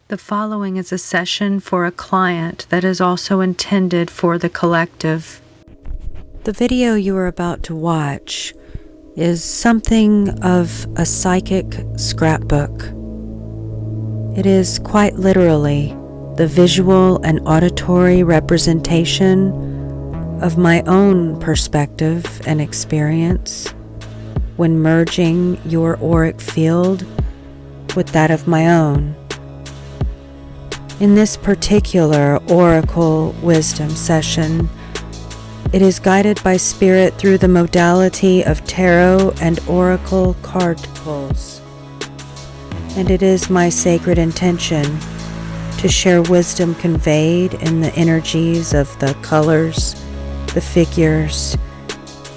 The following is a session for a client that is also intended for the collective. The video you are about to watch is something of a psychic scrapbook. It is quite literally the visual and auditory representation of my own perspective and experience when merging your auric field with that of my own. In this particular Oracle Wisdom session, it is guided by Spirit through the modality of tarot and oracle card pulls. And it is my sacred intention to share wisdom conveyed in the energies of the colors, the figures,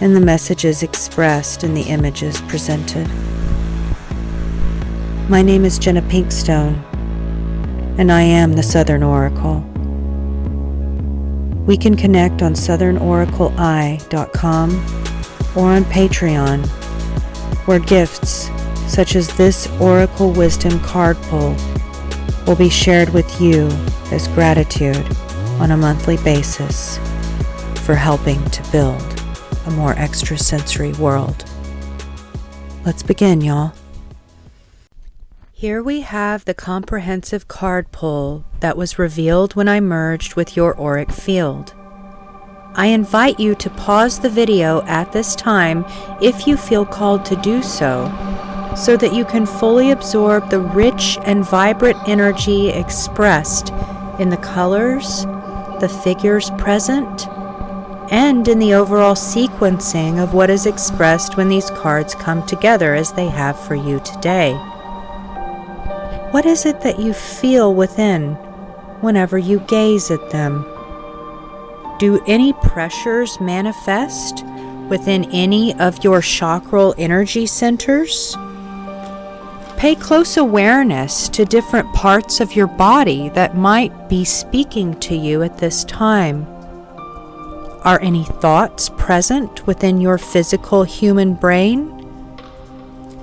and the messages expressed in the images presented. My name is Jenna PINKSTONE, and I am the Southern Oracle. We can connect on southernoraclei.com or on Patreon, where gifts such as this Oracle Wisdom card pull will be shared with you as gratitude on a monthly basis for helping to build a more extrasensory world. Let's begin, y'all. Here we have the comprehensive card pull that was revealed when I merged with your auric field. I invite you to pause the video at this time if you feel called to do so that you can fully absorb the rich and vibrant energy expressed in the colors, the figures present, and in the overall sequencing of what is expressed when these cards come together as they have for you today. What is it that you feel within whenever you gaze at them? Do any pressures manifest within any of your chakral energy centers? Pay close awareness to different parts of your body that might be speaking to you at this time. Are any thoughts present within your physical human brain?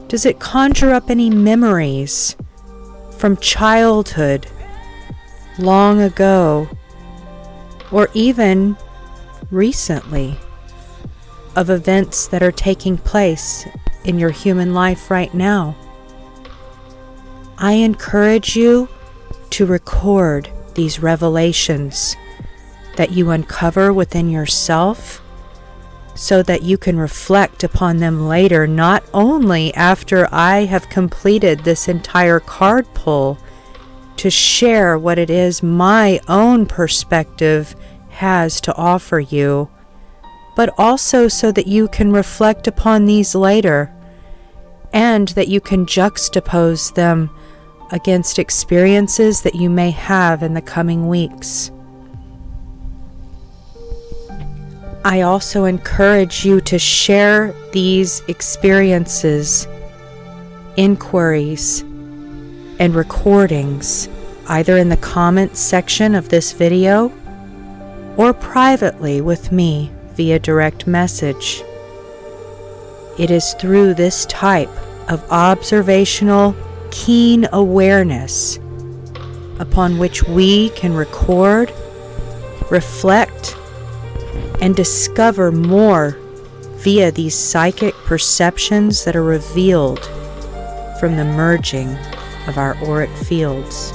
Does it conjure up any memories from childhood, long ago, or even recently, of events that are taking place in your human life right now? I encourage you to record these revelations that you uncover within yourself so that you can reflect upon them later, not only after I have completed this entire card pull to share what it is my own perspective has to offer you, but also so that you can reflect upon these later and that you can juxtapose them against experiences that you may have in the coming weeks. I also encourage you to share these experiences, inquiries, and recordings either in the comments section of this video or privately with me via direct message. It is through this type of observational, keen awareness upon which we can record, reflect, and discover more via these psychic perceptions that are revealed from the merging of our auric fields.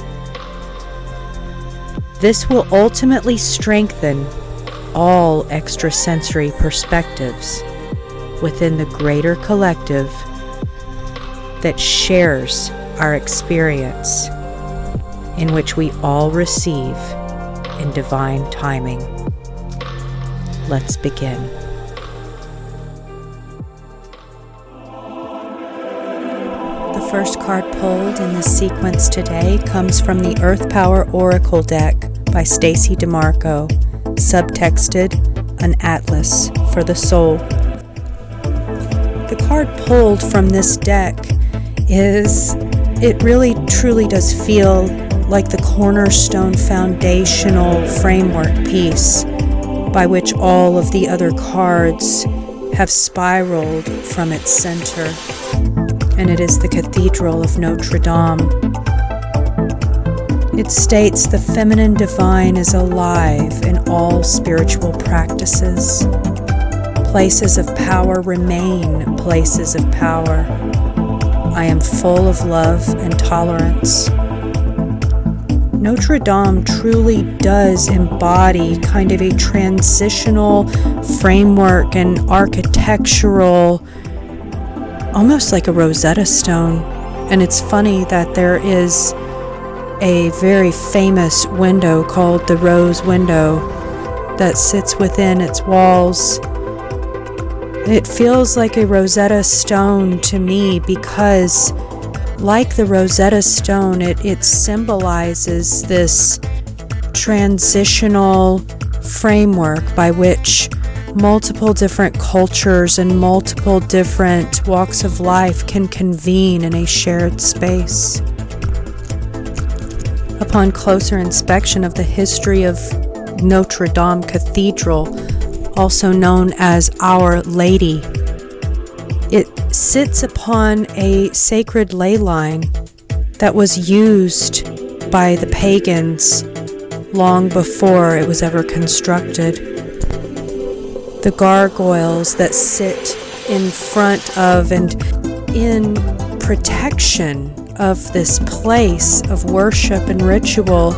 This will ultimately strengthen all extrasensory perspectives within the greater collective that shares our experience, in which we all receive in divine timing. Let's begin. The first card pulled in this sequence today comes from the Earth Power Oracle deck by Stacy DeMarco, subtexted An Atlas for the Soul. The card pulled from this deck it really truly does feel like the cornerstone foundational framework piece by which all of the other cards have spiraled from its center, and it is the Cathedral of Notre Dame. It states the feminine divine is alive in all spiritual practices. Places of power remain places of power. I am full of love and tolerance. Notre Dame truly does embody kind of a transitional framework and architectural, almost like a Rosetta Stone. And it's funny that there is a very famous window called the Rose Window that sits within its walls. It feels like a Rosetta Stone to me because, like the Rosetta Stone, it symbolizes this transitional framework by which multiple different cultures and multiple different walks of life can convene in a shared space. Upon closer inspection of the history of Notre Dame Cathedral, also known as Our Lady, it sits upon a sacred ley line that was used by the pagans long before it was ever constructed. The gargoyles that sit in front of and in protection of this place of worship and ritual,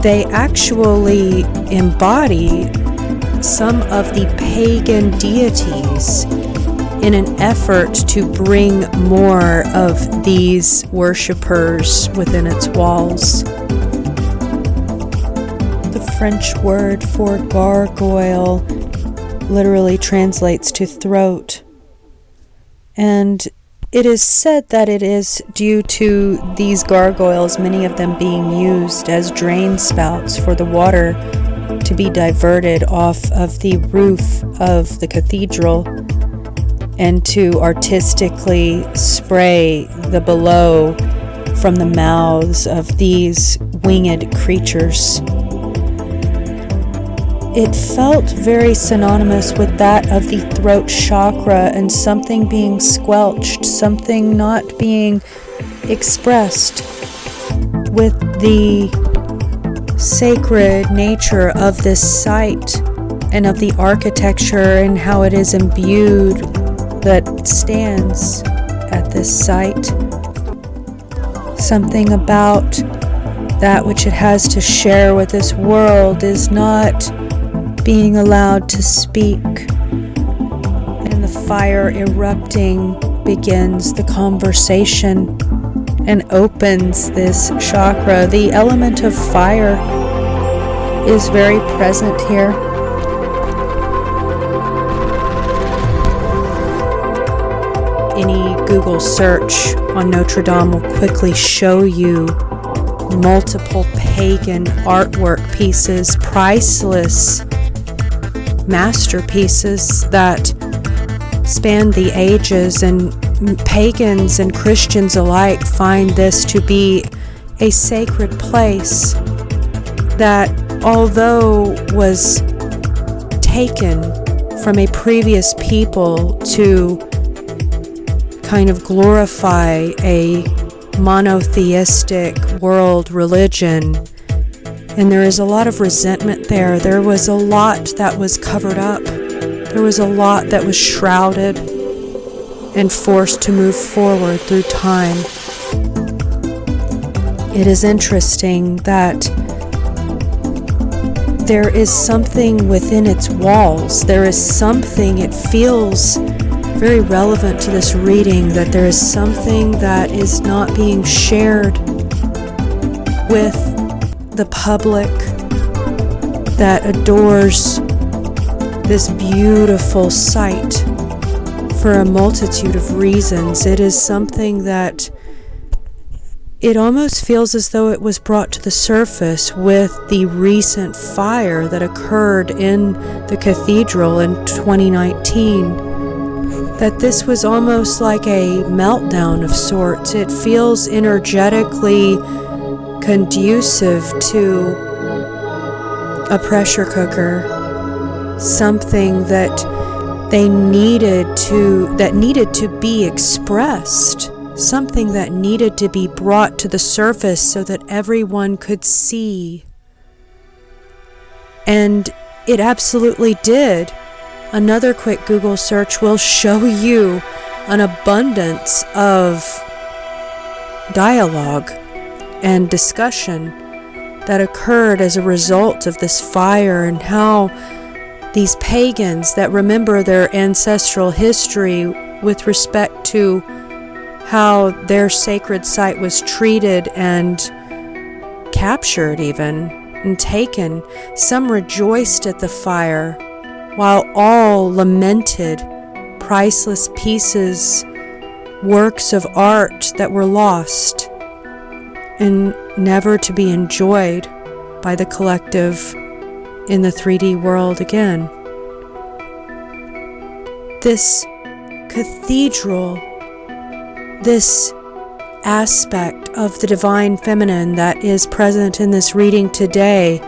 they actually embody some of the pagan deities in an effort to bring more of these worshippers within its walls. The French word for gargoyle literally translates to throat, and it is said that it is due to these gargoyles, many of them being used as drain spouts for the water to be diverted off of the roof of the cathedral and to artistically spray the below from the mouths of these winged creatures. It felt very synonymous with that of the throat chakra and something being squelched, something not being expressed, with the sacred nature of this site and of the architecture and how it is imbued that stands at this site. Something about that which it has to share with this world is not being allowed to speak. And the fire erupting begins the conversation and opens this chakra. The element of fire is very present here. Any Google search on Notre Dame will quickly show you multiple pagan artwork pieces, priceless masterpieces that span the ages, and pagans and Christians alike find this to be a sacred place that, although was taken from a previous people to kind of glorify a monotheistic world religion, and there is a lot of resentment there. There was a lot that was covered up. There was a lot that was shrouded and forced to move forward through time. It is interesting that there is something within its walls. There is something, it feels very relevant to this reading, that there is something that is not being shared with the public that adores this beautiful site for a multitude of reasons. It is something that it almost feels as though it was brought to the surface with the recent fire that occurred in the cathedral in 2019. That this was almost like a meltdown of sorts. It feels energetically conducive to a pressure cooker, something that needed to be expressed something that needed to be brought to the surface so that everyone could see. And it absolutely did. Another quick Google search will show you an abundance of dialogue and discussion that occurred as a result of this fire, and how these pagans that remember their ancestral history with respect to how their sacred site was treated and captured even and taken, some rejoiced at the fire, while all lamented priceless pieces, works of art that were lost and never to be enjoyed by the collective in the 3D world again. This cathedral, this aspect of the divine feminine that is present in this reading today,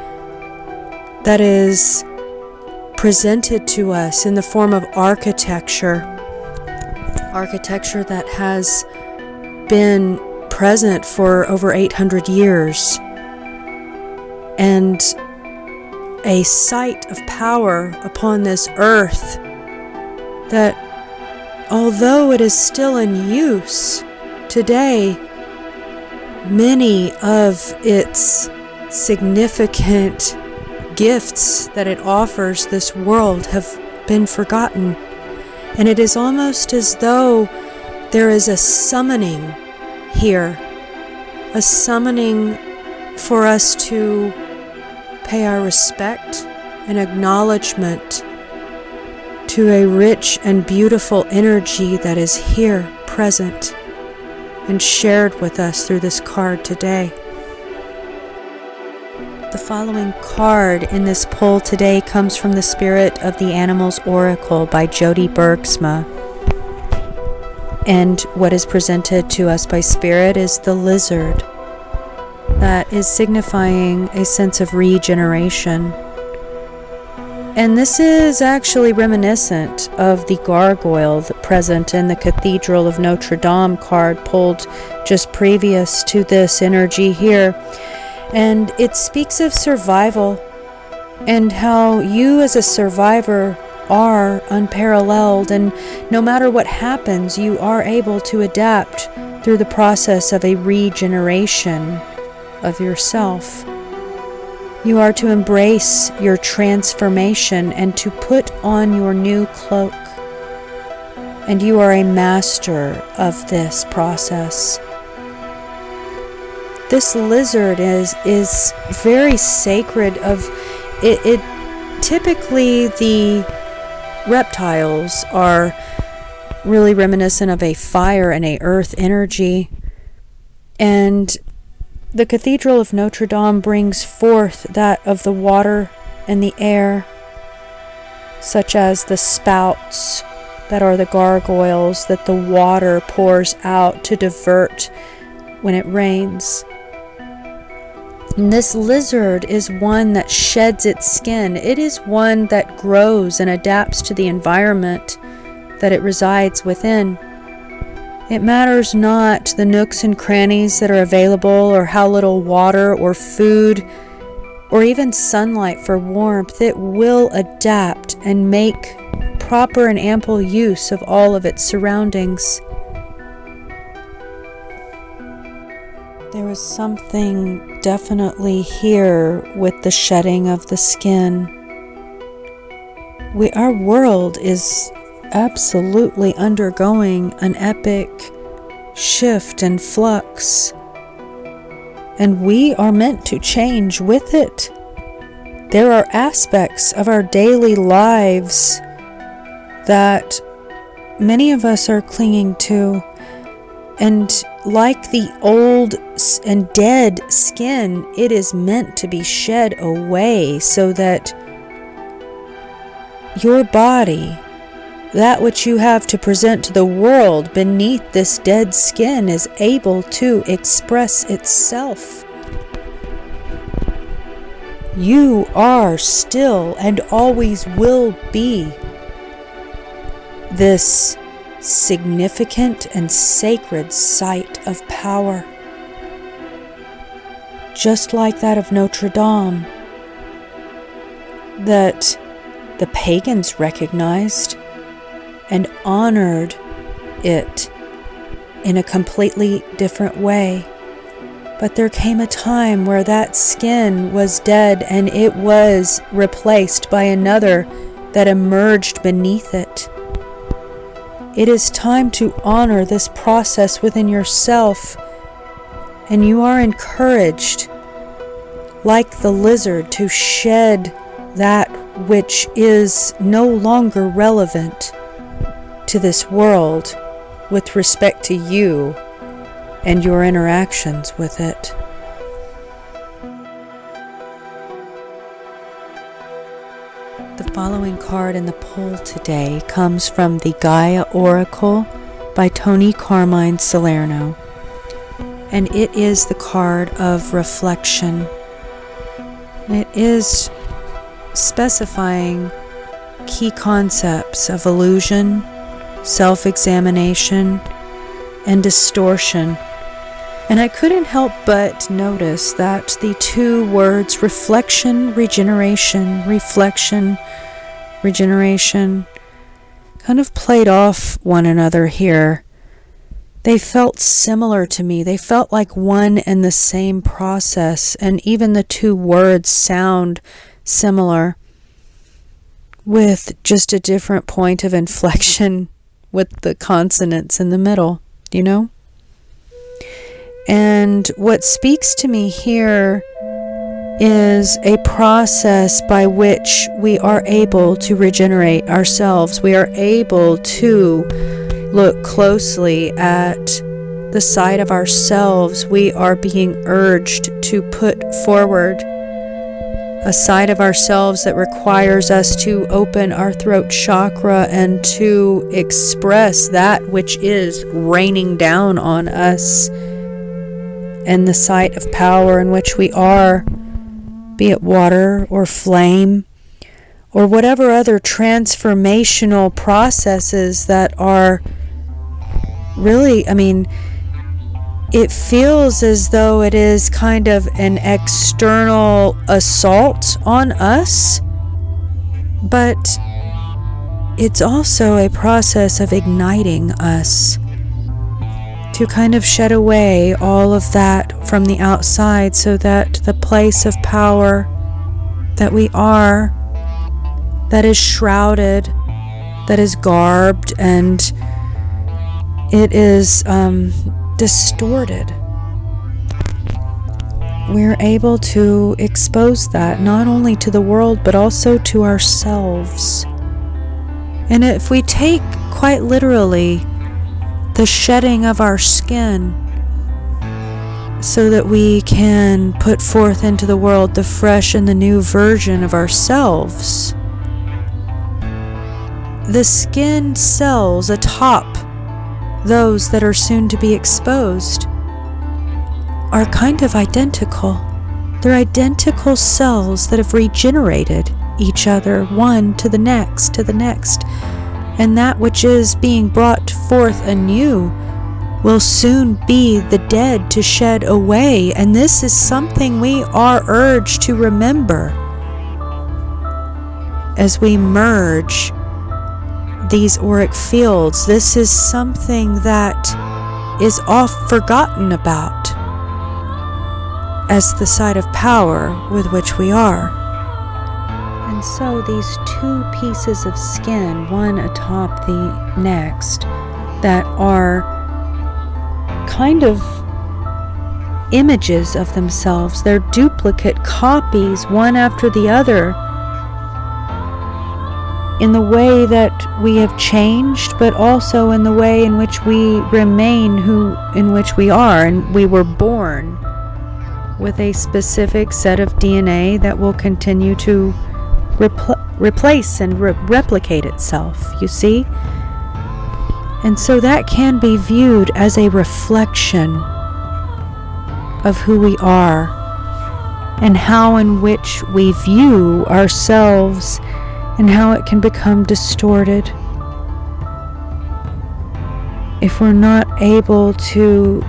that is presented to us in the form of architecture that has been present for over 800 years, and a site of power upon this earth that, although it is still in use today, many of its significant gifts that it offers this world have been forgotten. And it is almost as though there is a summoning here, a summoning for us to pay our respect and acknowledgement to a rich and beautiful energy that is here, present, and shared with us through this card today. The following card in this pull today comes from the Spirit of the Animals Oracle by Jody Bergsma. And what is presented to us by Spirit is the lizard, that is signifying a sense of regeneration. And this is actually reminiscent of the gargoyle present in the Cathedral of Notre Dame card pulled just previous to this energy here. And it speaks of survival and how you as a survivor are unparalleled, and no matter what happens, you are able to adapt through the process of a regeneration of yourself. You are to embrace your transformation and to put on your new cloak. And you are a master of this process. This lizard is very sacred. It typically, the reptiles are really reminiscent of a fire and a earth energy. And the Cathedral of Notre Dame brings forth that of the water and the air, such as the spouts that are the gargoyles that the water pours out to divert when it rains. And this lizard is one that sheds its skin. It is one that grows and adapts to the environment that it resides within. It matters not the nooks and crannies that are available, or how little water or food or even sunlight for warmth. It will adapt and make proper and ample use of all of its surroundings. There is something definitely here with the shedding of the skin. Our world is absolutely undergoing an epic shift and flux, and we are meant to change with it. There are aspects of our daily lives that many of us are clinging to, and like the old and dead skin, it is meant to be shed away so that your body, that which you have to present to the world beneath this dead skin, is able to express itself. You are still and always will be this significant and sacred site of power, just like that of Notre Dame, that the pagans recognized and honored it in a completely different way. But there came a time where that skin was dead and it was replaced by another that emerged beneath it. It is time to honor this process within yourself, and you are encouraged, like the lizard, to shed that which is no longer relevant to this world with respect to you and your interactions with it. The following card in the poll today comes from the Gaia Oracle by Tony Carmine Salerno, and it is the card of reflection. It is specifying key concepts of illusion, self-examination, and distortion. And I couldn't help but notice that the two words reflection, regeneration, kind of played off one another here. They felt similar to me. They felt like one and the same process, and even the two words sound similar, with just a different point of inflection with the consonants in the middle, you know? And what speaks to me here is a process by which we are able to regenerate ourselves. We are able to look closely at the side of ourselves we are being urged to put forward, a side of ourselves that requires us to open our throat chakra and to express that which is raining down on us, and the site of power in which we are, be it water or flame or whatever other transformational processes that are really, it feels as though it is kind of an external assault on us, but it's also a process of igniting us to kind of shed away all of that from the outside, so that the place of power that we are, that is shrouded, that is garbed, and it is distorted, we're able to expose that not only to the world but also to ourselves. And if we take quite literally the shedding of our skin, so that we can put forth into the world the fresh and the new version of ourselves, the skin cells atop those that are soon to be exposed are kind of identical. They're identical cells that have regenerated each other, one to the next, and that which is being brought forth anew will soon be the dead to shed away. And this is something we are urged to remember as we merge these auric fields. This is something that is oft forgotten about as the site of power with which we are. And so these two pieces of skin, one atop the next, that are kind of images of themselves, they're duplicate copies, one after the other, in the way that we have changed, but also in the way in which we remain in which we are. And we were born with a specific set of DNA that will continue to replace and replicate itself, you see? And so that can be viewed as a reflection of who we are and how in which we view ourselves and how it can become distorted. if we're not able to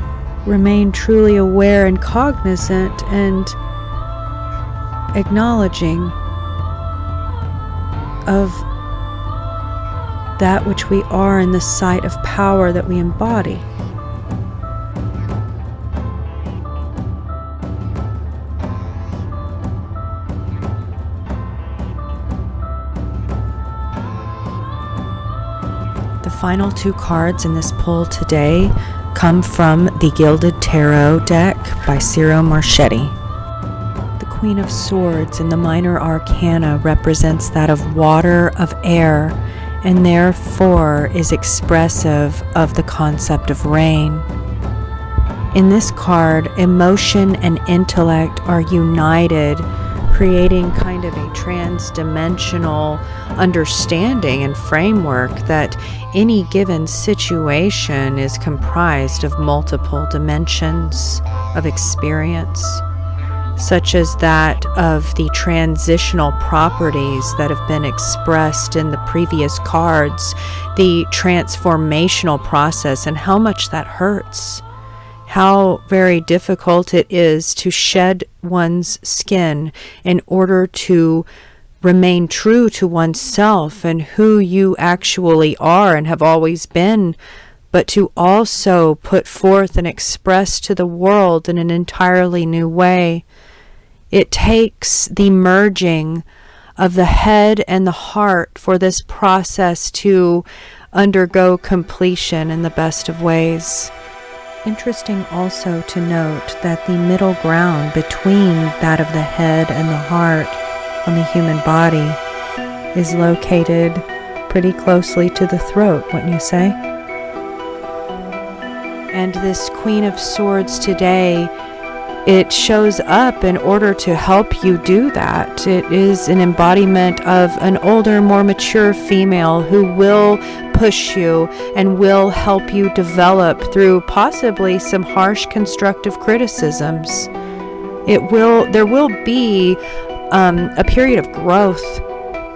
remain truly aware and cognizant and acknowledging of that which we are in the sight of power that we embody. The final two cards in this pull today come from the Gilded Tarot deck by Ciro Marchetti. The Queen of Swords in the Minor Arcana represents that of water, of air, and therefore is expressive of the concept of rain. In this card, emotion and intellect are united, creating kind of a trans-dimensional understanding and framework that any given situation is comprised of multiple dimensions of experience, such as that of the transitional properties that have been expressed in the previous cards, the transformational process, and how much that hurts. How very difficult it is to shed one's skin in order to remain true to oneself and who you actually are and have always been, but to also put forth and express to the world in an entirely new way. It takes the merging of the head and the heart for this process to undergo completion in the best of ways. Interesting also to note that the middle ground between that of the head and the heart on the human body is located pretty closely to the throat, wouldn't you say? And this Queen of Swords today, it shows up in order to help you do that. It is an embodiment of an older, more mature female who will push you and will help you develop through possibly some harsh constructive criticisms. There will be a period of growth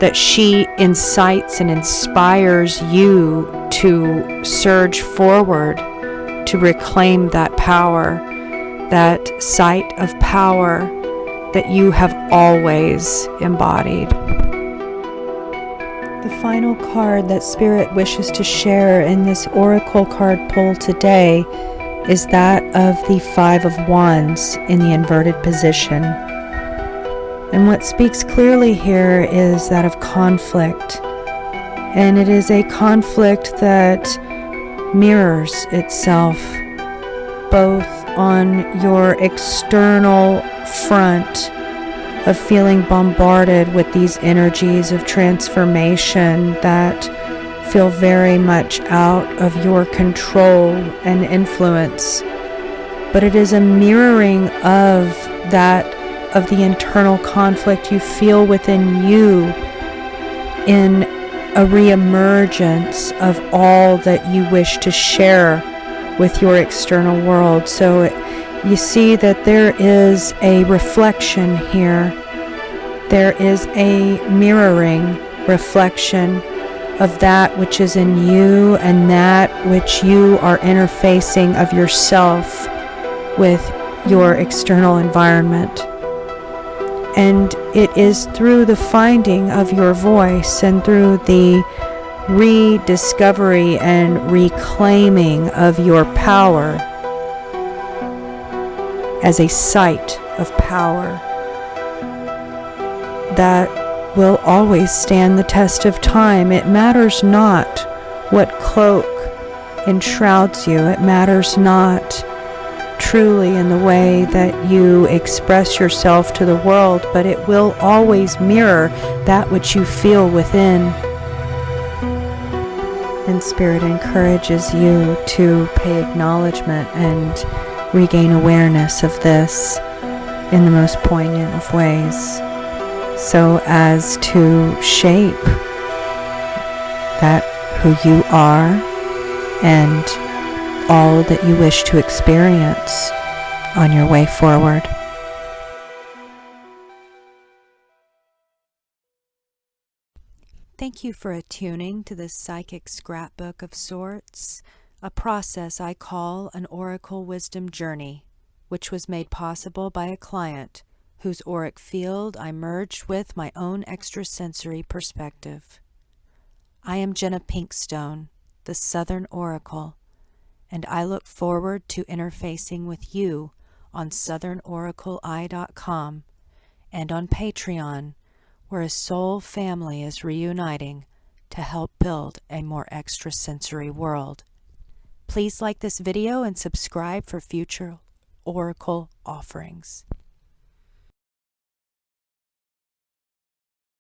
that she incites and inspires you to surge forward, to reclaim that power, that sight of power that you have always embodied. The final card that Spirit wishes to share in this Oracle card pull today is that of the Five of Wands in the inverted position. And what speaks clearly here is that of conflict. And it is a conflict that mirrors itself both on your external front of feeling bombarded with these energies of transformation that feel very much out of your control and influence. But it is a mirroring of that, of the internal conflict you feel within you in a reemergence of all that you wish to share with your external world. So you see that there is a reflection here. There is a mirroring reflection of that which is in you and that which you are interfacing of yourself with your external environment. And it is through the finding of your voice and through the rediscovery and reclaiming of your power as a site of power that will always stand the test of time. It matters not what cloak enshrouds you. It matters not truly in the way that you express yourself to the world, but it will always mirror that which you feel within. And Spirit encourages you to pay acknowledgement and regain awareness of this in the most poignant of ways, so as to shape that who you are and all that you wish to experience on your way forward. Thank you for attuning to this psychic scrapbook of sorts. a process I call an Oracle Wisdom Journey, which was made possible by a client whose auric field I merged with my own extrasensory perspective. I am Jenna PINKSTONE, the Southern Oracle, and I look forward to interfacing with you on southernoracleeye.com and on Patreon, where a soul family is reuniting to help build a more extrasensory world. Please like this video and subscribe for future Oracle offerings.